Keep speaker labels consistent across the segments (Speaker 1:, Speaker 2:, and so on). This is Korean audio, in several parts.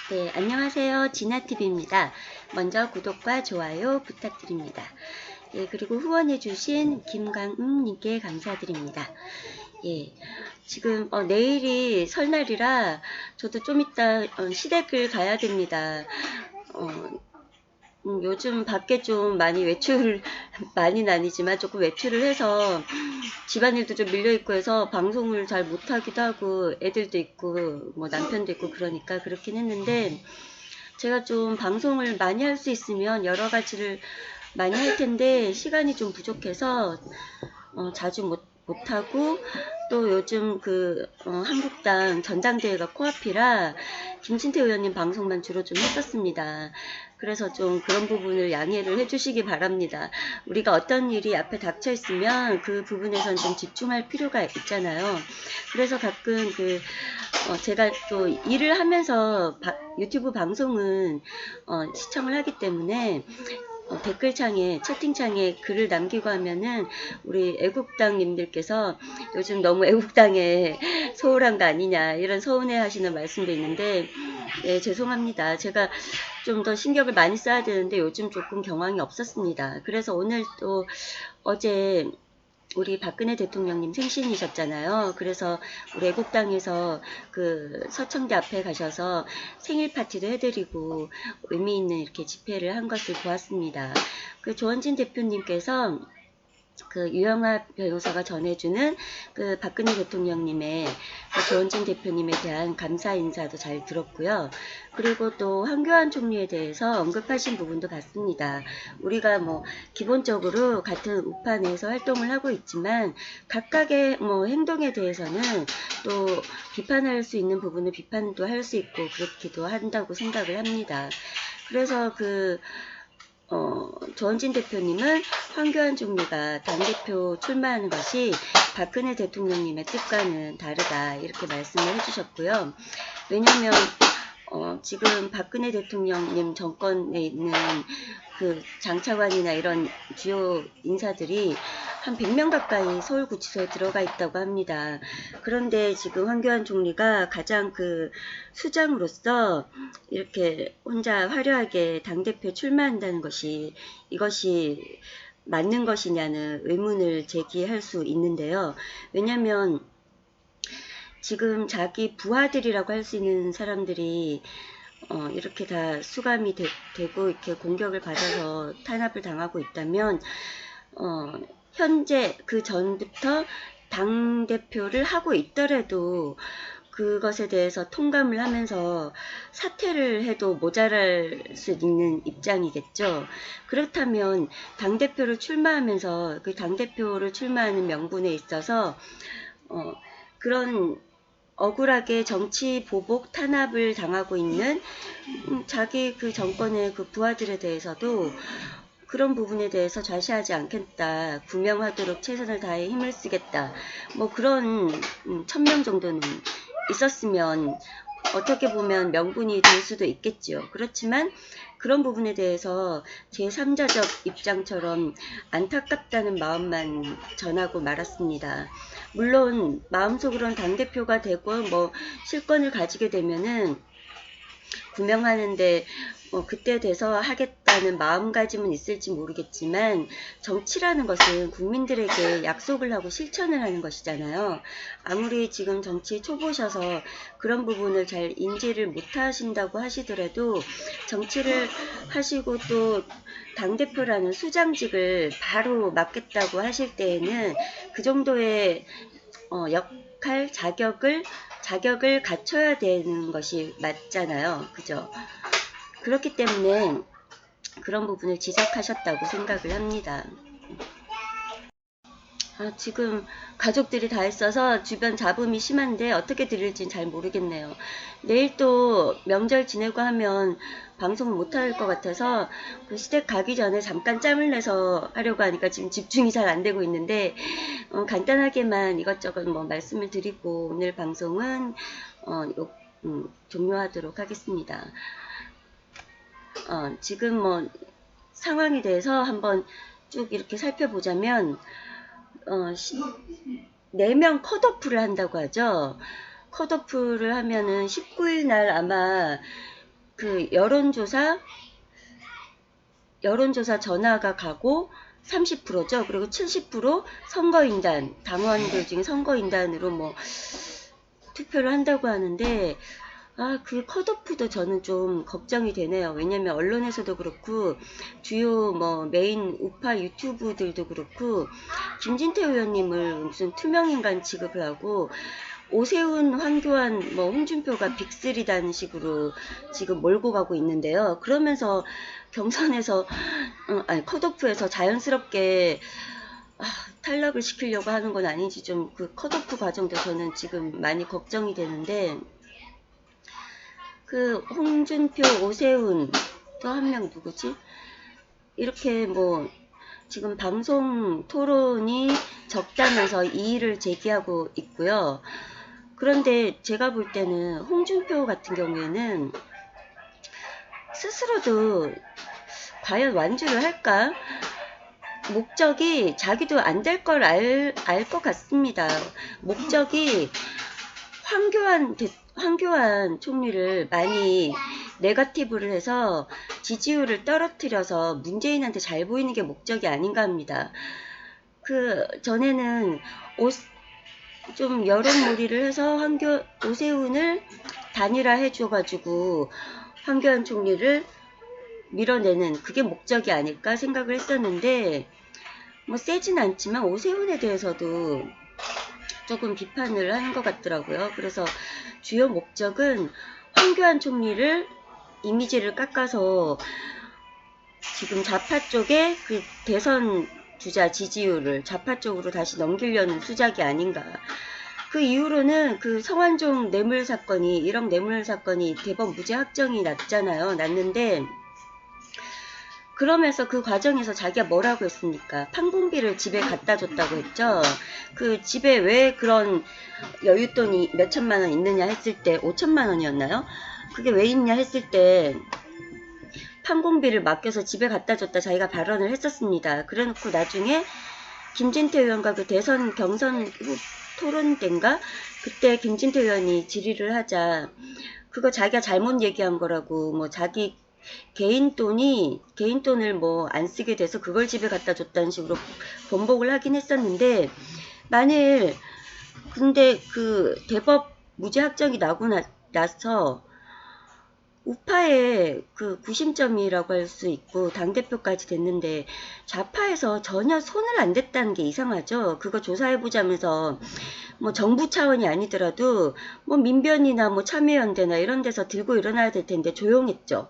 Speaker 1: 네, 안녕하세요. 진아TV입니다. 먼저 구독과 좋아요 부탁드립니다. 예, 그리고 후원해주신 김광음님께 감사드립니다. 예, 지금 내일이 설날이라 저도 좀 이따 시댁을 가야 됩니다. 요즘 밖에 좀 많이 많이는 아니지만 조금 외출을 해서 집안일도 좀 밀려있고 해서 방송을 잘 못하기도 하고 애들도 있고 뭐 남편도 있고 그러니까 그렇긴 했는데 제가 좀 방송을 많이 할 수 있으면 여러 가지를 많이 할 텐데 시간이 좀 부족해서 자주 못하고 또 요즘 한국당 전당대회가 코앞이라 김진태 의원님 방송만 주로 좀 했었습니다. 그래서 좀 그런 부분을 양해를 해주시기 바랍니다. 우리가 어떤 일이 앞에 닥쳐 있으면 그 부분에선 좀 집중할 필요가 있잖아요. 그래서 가끔 제가 또 일을 하면서 유튜브 방송은 시청을 하기 때문에 댓글창에 채팅창에 글을 남기고 하면은 우리 애국당님들께서 요즘 너무 애국당에 소홀한 거 아니냐 이런 서운해 하시는 말씀도 있는데 네, 죄송합니다. 제가 좀 더 신경을 많이 써야 되는데 요즘 조금 경황이 없었습니다. 그래서 오늘 또 어제 우리 박근혜 대통령님 생신이셨잖아요. 그래서 우리 애국당에서 서청대 앞에 가셔서 생일 파티도 해드리고 의미 있는 이렇게 집회를 한 것을 보았습니다. 조원진 대표님께서 유영아 변호사가 전해주는 박근혜 대통령님의 조원진 대표님에 대한 감사 인사도 잘 들었고요. 그리고 또 황교안 총리에 대해서 언급하신 부분도 봤습니다. 우리가 뭐 기본적으로 같은 우판에서 활동을 하고 있지만 각각의 뭐 행동에 대해서는 또 비판할 수 있는 부분을 비판도 할 수 있고 그렇기도 한다고 생각을 합니다. 그래서 조원진 대표님은 황교안 총리가 당대표 출마하는 것이 박근혜 대통령님의 뜻과는 다르다 이렇게 말씀을 해주셨고요. 왜냐하면 지금 박근혜 대통령님 정권에 있는 장차관이나 이런 주요 인사들이 한 100명 가까이 서울구치소에 들어가 있다고 합니다. 그런데 지금 황교안 총리가 가장 수장으로서 이렇게 혼자 화려하게 당대표 출마한다는 이것이 맞는 것이냐는 의문을 제기할 수 있는데요. 왜냐하면 지금 자기 부하들이라고 할 수 있는 사람들이 이렇게 다 수감이 되고 이렇게 공격을 받아서 탄압을 당하고 있다면 현재 그 전부터 당대표를 하고 있더라도 그것에 대해서 통감을 하면서 사퇴를 해도 모자랄 수 있는 입장이겠죠. 그렇다면 당대표를 출마하면서 그 당대표를 출마하는 명분에 있어서 그런 억울하게 정치 보복 탄압을 당하고 있는 자기 정권의 부하들에 대해서도 그런 부분에 대해서 좌시하지 않겠다. 구명하도록 최선을 다해 힘을 쓰겠다. 뭐 그런 1000명 정도는 있었으면 어떻게 보면 명분이 될 수도 있겠죠. 그렇지만 그런 부분에 대해서 제3자적 입장처럼 안타깝다는 마음만 전하고 말았습니다. 물론 마음속으로는 당대표가 되고 뭐 실권을 가지게 되면은 구명하는데 그때 돼서 하겠다는 마음가짐은 있을지 모르겠지만 정치라는 것은 국민들에게 약속을 하고 실천을 하는 것이잖아요. 아무리 지금 정치 초보셔서 그런 부분을 잘 인지를 못하신다고 하시더라도 정치를 하시고 또 당대표라는 수장직을 바로 맡겠다고 하실 때에는 그 정도의 역할, 자격을 갖춰야 되는 것이 맞잖아요. 그죠? 그렇기 때문에 그런 부분을 지적하셨다고 생각을 합니다. 지금 가족들이 다 있어서 주변 잡음이 심한데 어떻게 들을지는 잘 모르겠네요. 내일 또 명절 지내고 하면 방송을 못할 것 같아서 시댁 가기 전에 잠깐 짬을 내서 하려고 하니까 지금 집중이 잘 안 되고 있는데 간단하게만 이것저것 뭐 말씀을 드리고 오늘 방송은 종료하도록 하겠습니다. 지금 뭐 상황에 대해서 한번 쭉 이렇게 살펴보자면 4명 컷오프를 한다고 하죠. 컷오프를 하면은 19일 날 아마 그 여론조사 전화가 가고 30%죠. 그리고 70% 선거인단, 당원들 중에 선거인단으로 뭐 투표를 한다고 하는데, 그 컷오프도 저는 좀 걱정이 되네요. 왜냐면 언론에서도 그렇고 주요 뭐 메인 우파 유튜브들도 그렇고 김진태 의원님을 무슨 투명인간 취급을 하고 오세훈, 황교안, 뭐 홍준표가 빅3라는 식으로 지금 몰고 가고 있는데요. 그러면서 경선에서 아니 컷오프에서 자연스럽게 탈락을 시키려고 하는 건 아닌지 좀 그 컷오프 과정도 저는 지금 많이 걱정이 되는데, 그 홍준표, 오세훈 또 한 명 누구지? 이렇게 뭐 지금 방송 토론이 적다면서 이의를 제기하고 있고요. 그런데 제가 볼 때는 홍준표 같은 경우에는 스스로도 과연 완주를 할까? 목적이 자기도 안 될 걸 알 것 같습니다. 목적이 황교안 총리를 많이 네거티브를 해서 지지율을 떨어뜨려서 문재인한테 잘 보이는 게 목적이 아닌가 합니다. 그 전에는 좀 여론몰이를 해서 오세훈을 단일화 해줘가지고 황교안 총리를 밀어내는 그게 목적이 아닐까 생각을 했었는데, 뭐 세진 않지만 오세훈에 대해서도 조금 비판을 하는 것 같더라고요. 그래서 주요 목적은 황교안 총리를 이미지를 깎아서 지금 좌파 쪽에 그 대선 주자 지지율을 좌파 쪽으로 다시 넘기려는 수작이 아닌가. 그 이후로는 그 성완종 뇌물 사건이, 1억 뇌물 사건이 대법 무죄 확정이 났는데, 그러면서 그 과정에서 자기가 뭐라고 했습니까? 판공비를 집에 갖다 줬다고 했죠. 그 집에 왜 그런 여윳돈이 몇 천만 원 있느냐 했을 때 5천만 원이었나요? 그게 왜 있냐 했을 때 판공비를 맡겨서 집에 갖다 줬다 자기가 발언을 했었습니다. 그래놓고 나중에 김진태 의원과 그 대선 경선 토론 때인가? 그때 김진태 의원이 질의를 하자 그거 자기가 잘못 얘기한 거라고, 뭐 자기 개인 돈을 뭐 안 쓰게 돼서 그걸 집에 갖다 줬다는 식으로 번복을 하긴 했었는데, 근데 그 대법 무죄 확정이 나고 나서 우파의 그 구심점이라고 할 수 있고 당대표까지 됐는데 좌파에서 전혀 손을 안 댔다는 게 이상하죠. 그거 조사해보자면서 뭐 정부 차원이 아니더라도 뭐 민변이나 뭐 참여연대나 이런 데서 들고 일어나야 될 텐데 조용했죠.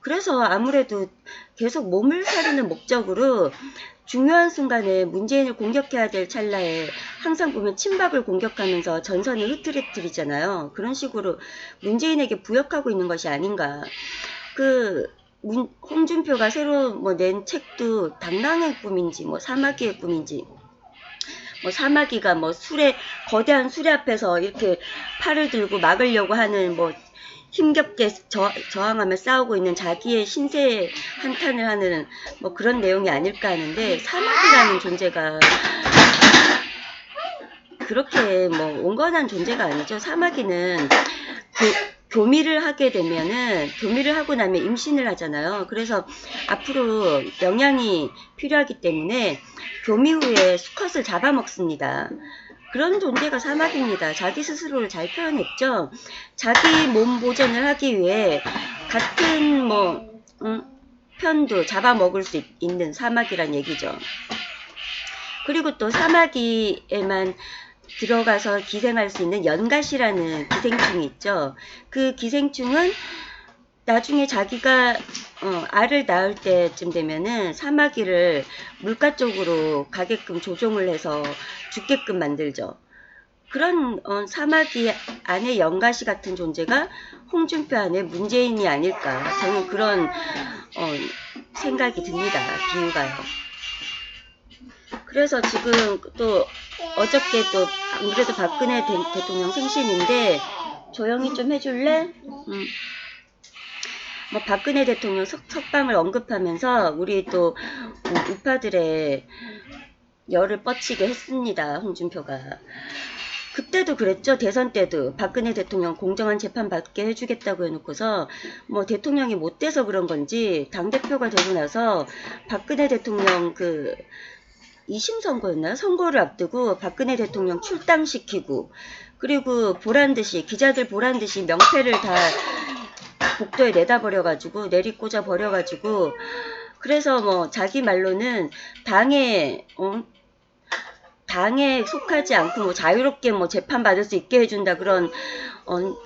Speaker 1: 그래서 아무래도 계속 몸을 사리는 목적으로 중요한 순간에 문재인을 공격해야 될 찰나에 항상 보면 친박을 공격하면서 전선을 흐트러뜨리잖아요. 그런 식으로 문재인에게 부역하고 있는 것이 아닌가. 홍준표가 새로 뭐 낸 책도 당당의 꿈인지 뭐 사마귀의 꿈인지, 뭐 사마귀가 뭐 거대한 수레 앞에서 이렇게 팔을 들고 막으려고 하는 뭐 힘겹게 저항하며 싸우고 있는 자기의 신세 한탄을 하는 뭐 그런 내용이 아닐까 하는데, 사마귀라는 존재가 그렇게 뭐 온건한 존재가 아니죠. 사마귀는 교미를 하고 나면 임신을 하잖아요. 그래서 앞으로 영양이 필요하기 때문에 교미 후에 수컷을 잡아먹습니다. 그런 존재가 사마귀입니다. 자기 스스로를 잘 표현했죠. 자기 몸 보존을 하기 위해 같은 편도 잡아먹을 수 있는 사마귀란 얘기죠. 그리고 또 사마귀에만 들어가서 기생할 수 있는 연갓이라는 기생충이 있죠. 그 기생충은 나중에 자기가 알을 낳을 때쯤 되면은 사마귀를 물가 쪽으로 가게끔 조종을 해서 죽게끔 만들죠. 그런 사마귀 안에 연가시 같은 존재가 홍준표 안에 문재인이 아닐까, 저는 그런 생각이 듭니다. 비유가요. 그래서 지금 또 어저께 또 우리도 박근혜 대통령 생신인데 조용히 좀 해줄래? 뭐 박근혜 대통령 석방을 언급하면서 우리 또 우파들의 열을 뻗치게 했습니다. 홍준표가. 그때도 그랬죠. 대선 때도 박근혜 대통령 공정한 재판 받게 해주겠다고 해놓고서 뭐 대통령이 못 돼서 그런 건지 당대표가 되고 나서 박근혜 대통령 그 2심 선거였나요? 선거를 앞두고 박근혜 대통령 출당시키고 그리고 보란듯이 기자들 보란듯이 명패를 다 복도에 내다 버려가지고 내리꽂아 버려가지고 그래서 뭐 자기 말로는 당에 속하지 않고 뭐 자유롭게 뭐 재판 받을 수 있게 해준다 그런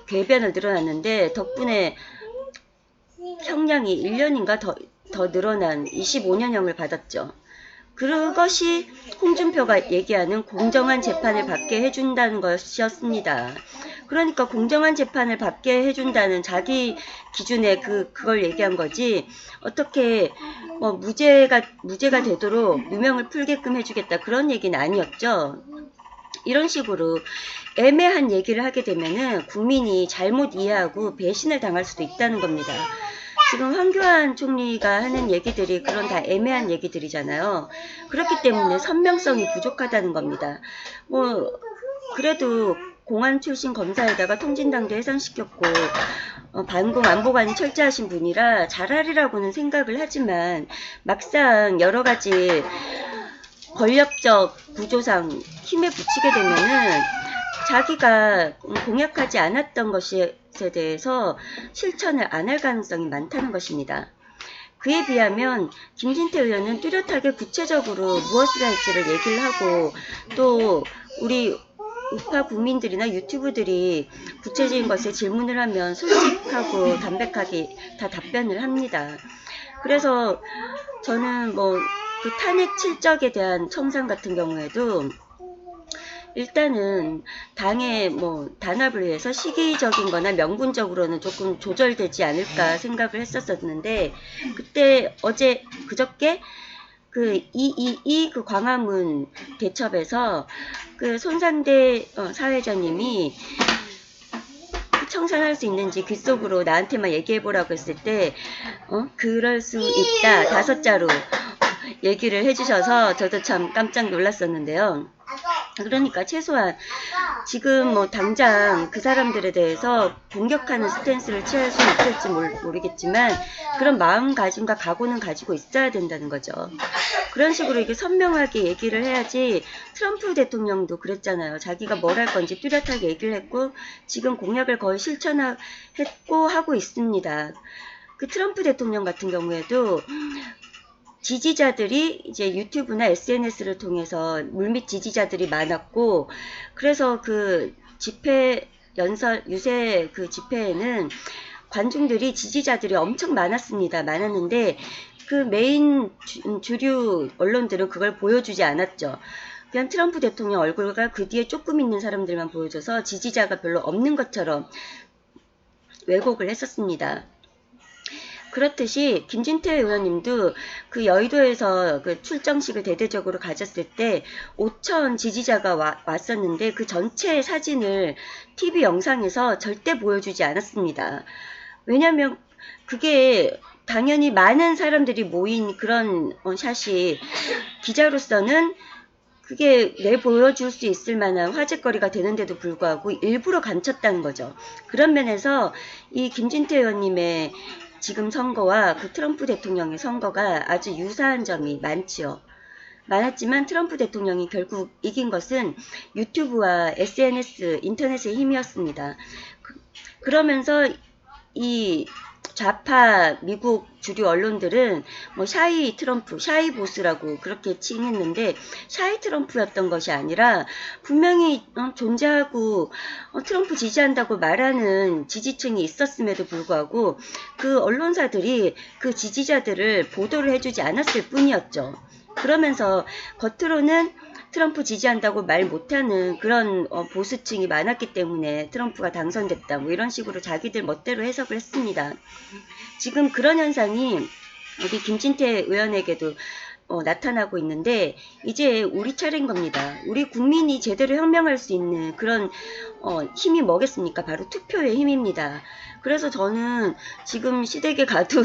Speaker 1: 궤변을 늘어났는데 덕분에 형량이 1년인가 더 늘어난 25년형을 받았죠. 그것이 홍준표가 얘기하는 공정한 재판을 받게 해준다는 것이었습니다. 그러니까 공정한 재판을 받게 해준다는 자기 기준에 그걸 얘기한 거지 어떻게 뭐 무죄가 되도록 누명을 풀게끔 해주겠다 그런 얘기는 아니었죠. 이런 식으로 애매한 얘기를 하게 되면은 국민이 잘못 이해하고 배신을 당할 수도 있다는 겁니다. 지금 황교안 총리가 하는 얘기들이 그런 다 애매한 얘기들이잖아요. 그렇기 때문에 선명성이 부족하다는 겁니다. 뭐 그래도 공안 출신 검사에다가 통진당도 해산시켰고 반공 안보관이 철저하신 분이라 잘하리라고는 생각을 하지만 막상 여러 가지 권력적 구조상 힘에 부치게 되면은 자기가 공약하지 않았던 것에 대해서 실천을 안 할 가능성이 많다는 것입니다. 그에 비하면 김진태 의원은 뚜렷하게 구체적으로 무엇을 할지를 얘기를 하고 또 우리 우파 국민들이나 유튜브들이 구체적인 것에 질문을 하면 솔직하고 담백하게 다 답변을 합니다. 그래서 저는 뭐 그 탄핵 실적에 대한 청산 같은 경우에도 일단은 당의 뭐 단합을 위해서 시기적인 거나 명분적으로는 조금 조절되지 않을까 생각을 했었는데 그때 그저께 그 그 광화문 대첩에서 그 손상대 사회자님이 청산할 수 있는지 귓속으로 나한테만 얘기해보라고 했을 때 그럴 수 있다 5자로 얘기를 해주셔서 저도 참 깜짝 놀랐었는데요. 그러니까 최소한 지금 뭐 당장 그 사람들에 대해서 공격하는 스탠스를 취할 수는 있을지 모르겠지만 그런 마음가짐과 각오는 가지고 있어야 된다는 거죠. 그런 식으로 이게 선명하게 얘기를 해야지. 트럼프 대통령도 그랬잖아요. 자기가 뭘 할 건지 뚜렷하게 얘기를 했고 지금 공약을 거의 실천했고 하고 있습니다. 그 트럼프 대통령 같은 경우에도 지지자들이 이제 유튜브나 SNS를 통해서 물밑 지지자들이 많았고 그래서 그 유세 그 집회에는 관중들이 지지자들이 엄청 많았는데 그 메인 주류 언론들은 그걸 보여주지 않았죠. 그냥 트럼프 대통령 얼굴과 그 뒤에 조금 있는 사람들만 보여줘서 지지자가 별로 없는 것처럼 왜곡을 했었습니다. 그렇듯이 김진태 의원님도 그 여의도에서 그 출정식을 대대적으로 가졌을 때 5천 지지자가 왔었는데 그 전체 사진을 TV 영상에서 절대 보여주지 않았습니다. 왜냐하면 그게 당연히 많은 사람들이 모인 그런 샷이 기자로서는 그게 내보여줄 수 있을 만한 화제거리가 되는데도 불구하고 일부러 감췄다는 거죠. 그런 면에서 이 김진태 의원님의 지금 선거와 그 트럼프 대통령의 선거가 아주 유사한 점이 많았지만 트럼프 대통령이 결국 이긴 것은 유튜브와 SNS, 인터넷의 힘이었습니다. 그러면서 이 좌파 미국 주류 언론들은 뭐 샤이 트럼프, 샤이 보스라고 그렇게 칭했는데 샤이 트럼프였던 것이 아니라 분명히 존재하고 트럼프 지지한다고 말하는 지지층이 있었음에도 불구하고 그 언론사들이 그 지지자들을 보도를 해주지 않았을 뿐이었죠. 그러면서 겉으로는 트럼프 지지한다고 말 못하는 그런 보수층이 많았기 때문에 트럼프가 당선됐다 뭐 이런 식으로 자기들 멋대로 해석을 했습니다. 지금 그런 현상이 우리 김진태 의원에게도 나타나고 있는데 이제 우리 차례인 겁니다. 우리 국민이 제대로 혁명할 수 있는 그런 힘이 뭐겠습니까? 바로 투표의 힘입니다. 그래서 저는 지금 시댁에 가도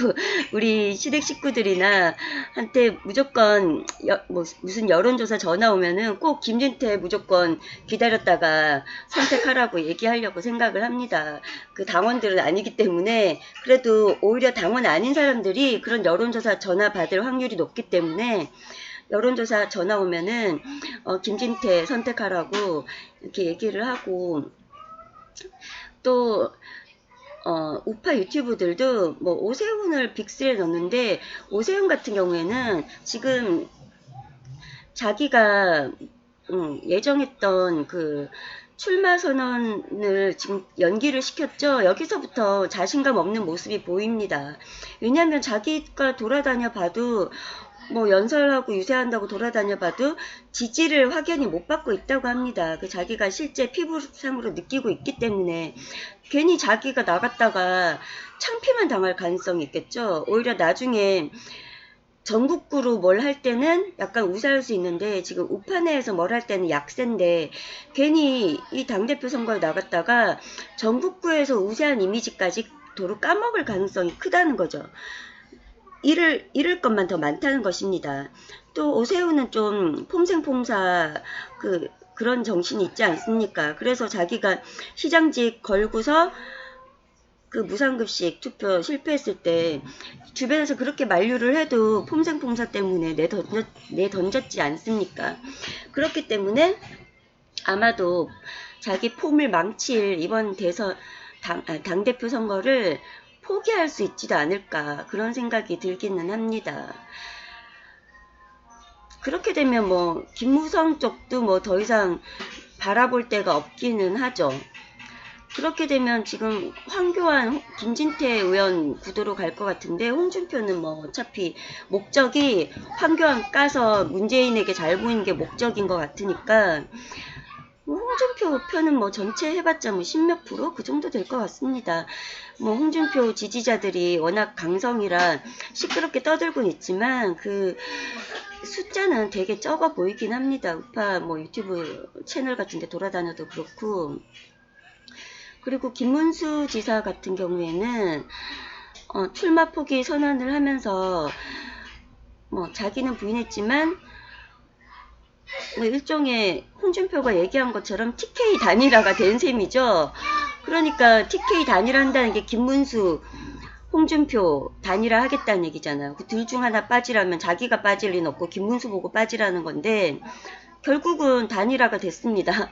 Speaker 1: 우리 시댁 식구들이나 한테 무조건 무슨 여론조사 전화 오면은 꼭 김진태 무조건 기다렸다가 선택하라고 얘기하려고 생각을 합니다. 그 당원들은 아니기 때문에 그래도 오히려 당원 아닌 사람들이 그런 여론조사 전화 받을 확률이 높기 때문에 여론조사 전화 오면은 김진태 선택하라고 이렇게 얘기를 하고 또 우파 유튜브들도 뭐 오세훈을 빅3에 넣는데 오세훈 같은 경우에는 지금 자기가 예정했던 그 출마 선언을 지금 연기를 시켰죠. 여기서부터 자신감 없는 모습이 보입니다. 왜냐하면 자기가 돌아다녀 봐도 뭐 연설하고 유세한다고 돌아다녀 봐도 지지를 확연히 못 받고 있다고 합니다. 그 자기가 실제 피부상으로 느끼고 있기 때문에 괜히 자기가 나갔다가 창피만 당할 가능성이 있겠죠. 오히려 나중에 전국구로 뭘 할 때는 약간 우세할 수 있는데 지금 우파 내에서 뭘 할 때는 약세인데 괜히 이 당대표 선거에 나갔다가 전국구에서 우세한 이미지까지 도로 까먹을 가능성이 크다는 거죠. 잃을 것만 더 많다는 것입니다. 또 오세훈은 좀 폼생폼사 그런 정신이 있지 않습니까? 그래서 자기가 시장직 걸고서 그 무상급식 투표 실패했을 때 주변에서 그렇게 만류를 해도 폼생폼사 때문에 내던졌지 않습니까? 그렇기 때문에 아마도 자기 폼을 망칠 이번 당대표 선거를 포기할 수 있지도 않을까 그런 생각이 들기는 합니다. 그렇게 되면 뭐 김무성 쪽도 뭐 더 이상 바라볼 데가 없기는 하죠. 그렇게 되면 지금 황교안, 김진태 의원 구도로 갈 것 같은데 홍준표는 뭐 어차피 목적이 황교안 까서 문재인에게 잘 보이는 게 목적인 것 같으니까 홍준표 표는 뭐 전체 해봤자 뭐 10몇 프로 그 정도 될 것 같습니다. 뭐 홍준표 지지자들이 워낙 강성이라 시끄럽게 떠들곤 있지만 그 숫자는 되게 적어 보이긴 합니다. 우파 뭐 유튜브 채널 같은 데 돌아다녀도 그렇고. 그리고 김문수 지사 같은 경우에는 출마 포기 선언을 하면서 뭐 자기는 부인했지만 뭐 일종의 홍준표가 얘기한 것처럼 TK 단일화가 된 셈이죠. 그러니까 TK 단일화한다는 게 김문수, 홍준표 단일화 하겠다는 얘기잖아요. 그 둘 중 하나 빠지라면 자기가 빠질 리는 없고 김문수 보고 빠지라는 건데 결국은 단일화가 됐습니다.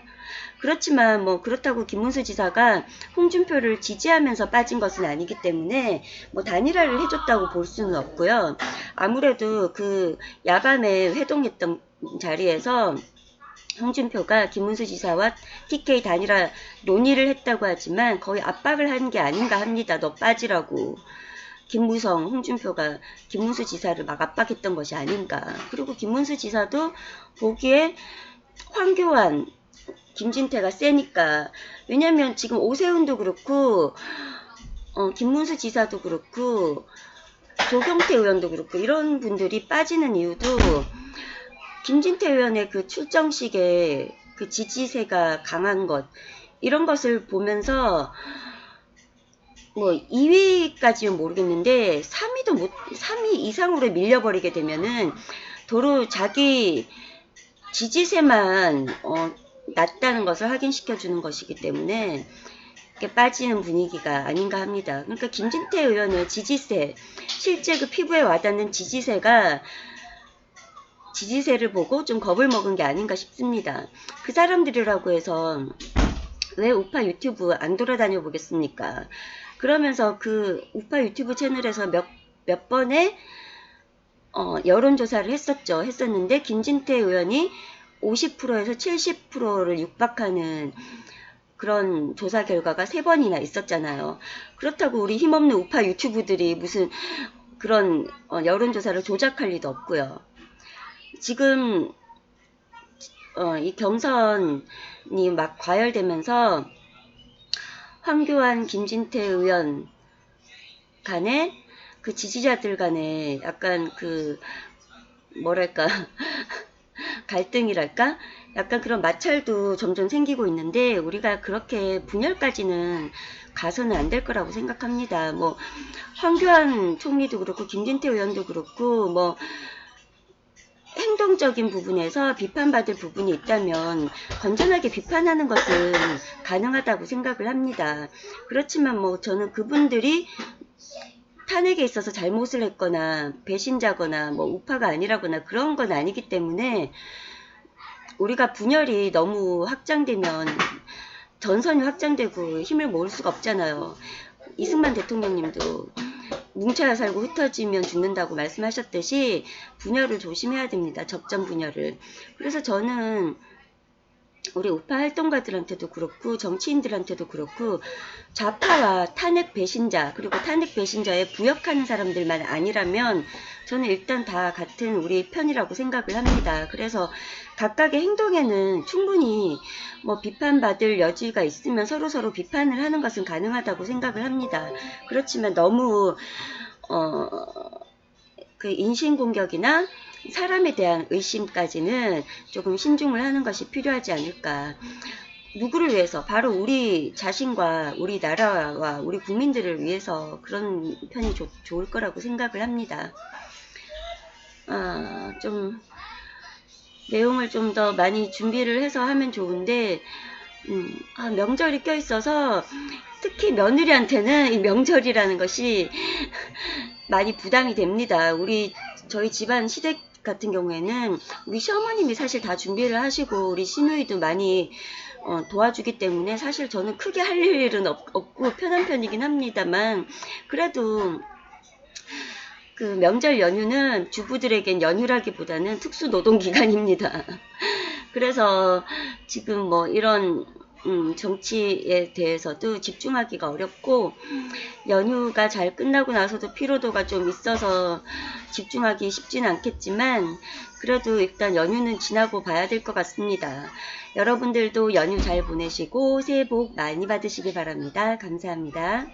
Speaker 1: 그렇지만 뭐 그렇다고 김문수 지사가 홍준표를 지지하면서 빠진 것은 아니기 때문에 뭐 단일화를 해줬다고 볼 수는 없고요. 아무래도 그 야밤에 회동했던 자리에서 홍준표가 김문수 지사와 TK 단일화 논의를 했다고 하지만 거의 압박을 한 게 아닌가 합니다. 너 빠지라고. 김무성, 홍준표가 김문수 지사를 막 압박했던 것이 아닌가. 그리고 김문수 지사도 보기에 황교안, 김진태가 세니까. 왜냐면 지금 오세훈도 그렇고 김문수 지사도 그렇고 조경태 의원도 그렇고 이런 분들이 빠지는 이유도 김진태 의원의 그 출정식에 그 지지세가 강한 것 이런 것을 보면서 뭐 2위까지는 모르겠는데 3위 이상으로 밀려버리게 되면은 도로 자기 지지세만 낮다는 것을 확인시켜 주는 것이기 때문에 이렇게 빠지는 분위기가 아닌가 합니다. 그러니까 김진태 의원의 지지세, 실제 그 피부에 와닿는 지지세를 보고 좀 겁을 먹은 게 아닌가 싶습니다. 그 사람들이라고 해서 왜 우파 유튜브 안 돌아다녀 보겠습니까? 그러면서 그 우파 유튜브 채널에서 몇 번의 여론조사를 했었는데 김진태 의원이 50%에서 70%를 육박하는 그런 조사 결과가 3번이나 있었잖아요. 그렇다고 우리 힘없는 우파 유튜브들이 무슨 그런 여론조사를 조작할 리도 없고요. 지금 이 경선이 막 과열되면서 황교안, 김진태 의원 간에 그 지지자들 간에 약간 그 뭐랄까 갈등이랄까 약간 그런 마찰도 점점 생기고 있는데 우리가 그렇게 분열까지는 가서는 안 될 거라고 생각합니다. 뭐 황교안 총리도 그렇고 김진태 의원도 그렇고 뭐 행동적인 부분에서 비판받을 부분이 있다면 건전하게 비판하는 것은 가능하다고 생각을 합니다. 그렇지만 뭐 저는 그분들이 탄핵에 있어서 잘못을 했거나 배신자거나 뭐 우파가 아니라거나 그런 건 아니기 때문에 우리가 분열이 너무 확장되면 전선이 확장되고 힘을 모을 수가 없잖아요. 이승만 대통령님도 뭉쳐야 살고 흩어지면 죽는다고 말씀하셨듯이 분열을 조심해야 됩니다. 적정 분열을. 그래서 저는 우리 우파 활동가들한테도 그렇고 정치인들한테도 그렇고 좌파와 탄핵 배신자 그리고 탄핵 배신자에 부역하는 사람들만 아니라면 저는 일단 다 같은 우리 편이라고 생각을 합니다. 그래서 각각의 행동에는 충분히 뭐 비판받을 여지가 있으면 서로 비판을 하는 것은 가능하다고 생각을 합니다. 그렇지만 너무 그 인신공격이나 사람에 대한 의심까지는 조금 신중을 하는 것이 필요하지 않을까. 누구를 위해서? 바로 우리 자신과 우리 나라와 우리 국민들을 위해서 그런 편이 좋을 거라고 생각을 합니다. 좀 내용을 좀 더 많이 준비를 해서 하면 좋은데 명절이 껴있어서 특히 며느리한테는 이 명절이라는 것이 많이 부담이 됩니다. 저희 집안 시댁 같은 경우에는 우리 시어머님이 사실 다 준비를 하시고 우리 시누이도 많이 도와주기 때문에 사실 저는 크게 할 일은 없고 편한 편이긴 합니다만 그래도 그 명절 연휴는 주부들에겐 연휴라기보다는 특수노동기간입니다. 그래서 지금 뭐 이런 정치에 대해서도 집중하기가 어렵고 연휴가 잘 끝나고 나서도 피로도가 좀 있어서 집중하기 쉽지는 않겠지만 그래도 일단 연휴는 지나고 봐야 될 것 같습니다. 여러분들도 연휴 잘 보내시고 새해 복 많이 받으시기 바랍니다. 감사합니다.